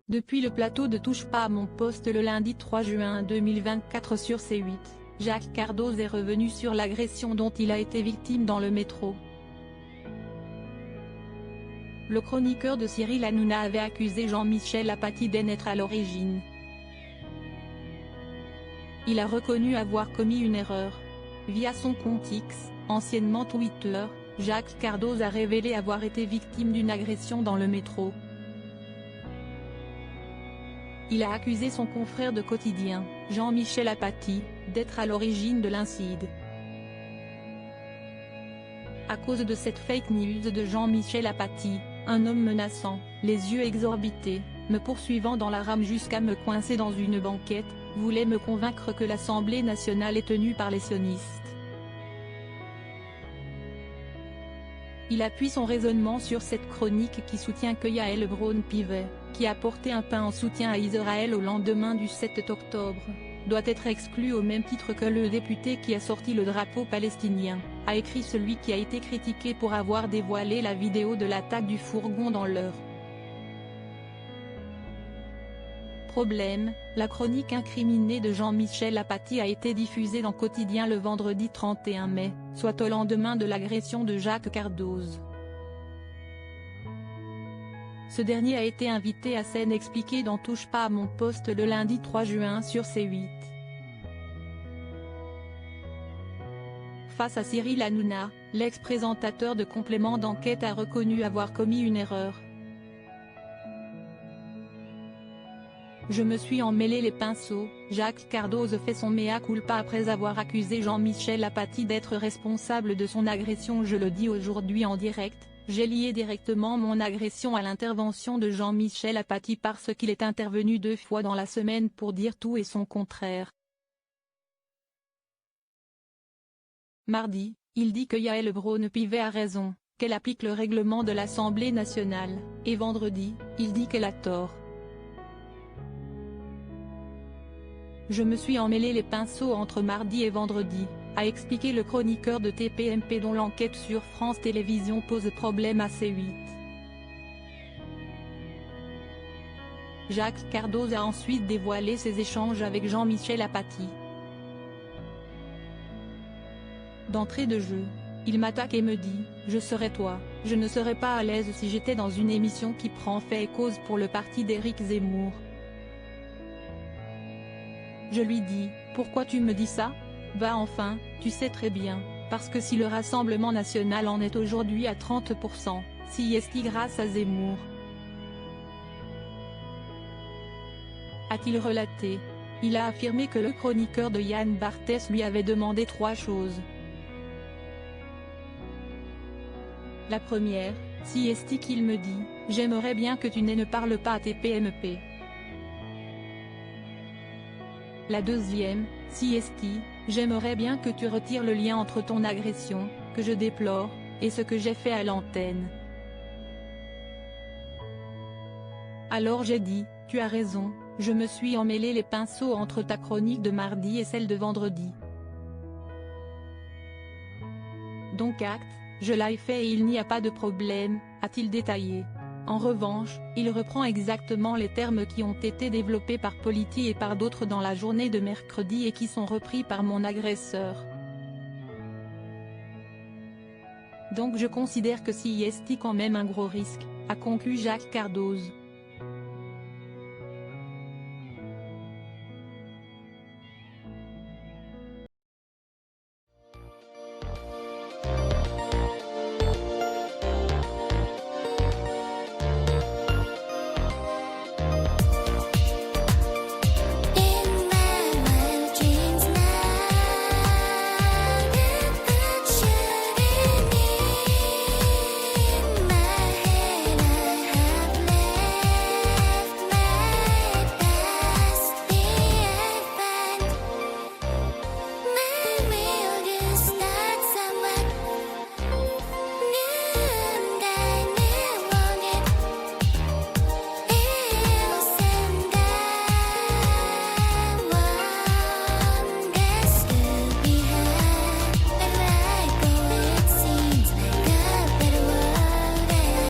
Depuis le plateau de Touche pas à mon poste le lundi 3 juin 2024 sur C8, Jacques Cardoz est revenu sur l'agression dont il a été victime dans le métro. Le chroniqueur de Cyril Hanouna avait accusé Jean-Michel Apathy d'en être à l'origine. Il a reconnu avoir commis une erreur. Via son compte X, anciennement Twitter, Jacques Cardoz a révélé avoir été victime d'une agression dans le métro. Il a accusé son confrère de quotidien, Jean-Michel Apathy, d'être à l'origine de l'incident. À cause de cette fake news de Jean-Michel Apathy, un homme menaçant, les yeux exorbités, me poursuivant dans la rame jusqu'à me coincer dans une banquette, voulait me convaincre que l'Assemblée nationale est tenue par les sionistes. Il appuie son raisonnement sur cette chronique qui soutient que Yael Braun-Pivet, qui a porté un pain en soutien à Israël au lendemain du 7 octobre, doit être exclu au même titre que le député qui a sorti le drapeau palestinien, a écrit celui qui a été critiqué pour avoir dévoilé la vidéo de l'attaque du fourgon dans l'Eure. Problème, la chronique incriminée de Jean-Michel Apathy a été diffusée dans Quotidien le vendredi 31 mai, soit au lendemain de l'agression de Jacques Cardoz. Ce dernier a été invité à scène expliqué dans Touche pas à mon poste le lundi 3 juin sur C8. Face à Cyril Hanouna, l'ex-présentateur de Complément d'enquête a reconnu avoir commis une erreur. Je me suis emmêlé les pinceaux, Jacques Cardoz fait son mea culpa après avoir accusé Jean-Michel Apathy d'être responsable de son agression. Je le dis aujourd'hui en direct, j'ai lié directement mon agression à l'intervention de Jean-Michel Apathy parce qu'il est intervenu 2 fois dans la semaine pour dire tout et son contraire. Mardi, il dit que Yael Braun-Pivet a raison, qu'elle applique le règlement de l'Assemblée nationale, et vendredi, il dit qu'elle a tort. Je me suis emmêlé les pinceaux entre mardi et vendredi, a expliqué le chroniqueur de TPMP dont l'enquête sur France Télévisions pose problème à C8. Jacques Cardoz a ensuite dévoilé ses échanges avec Jean-Michel Apathy. D'entrée de jeu, il m'attaque et me dit « Je serai toi, je ne serais pas à l'aise si j'étais dans une émission qui prend fait et cause pour le parti d'Éric Zemmour. » Je lui dis « Pourquoi tu me dis ça ? Bah enfin, tu sais très bien, parce que si le Rassemblement national en est aujourd'hui à 30%, si est-il grâce à Zemmour ?» A-t-il relaté. Il a affirmé que le chroniqueur de Yann Barthès lui avait demandé 3 choses. La première, si est-il qu'il me dit « J'aimerais bien que tu ne parles pas à TPMP ». La deuxième, si est-il, j'aimerais bien que tu retires le lien entre ton agression, que je déplore, et ce que j'ai fait à l'antenne. Alors j'ai dit, tu as raison, je me suis emmêlé les pinceaux entre ta chronique de mardi et celle de vendredi. Donc acte, je l'ai fait et il n'y a pas de problème, a-t-il détaillé. En revanche, il reprend exactement les termes qui ont été développés par Politi et par d'autres dans la journée de mercredi et qui sont repris par mon agresseur. Donc je considère que si est quand même un gros risque, a conclu Jacques Cardoz.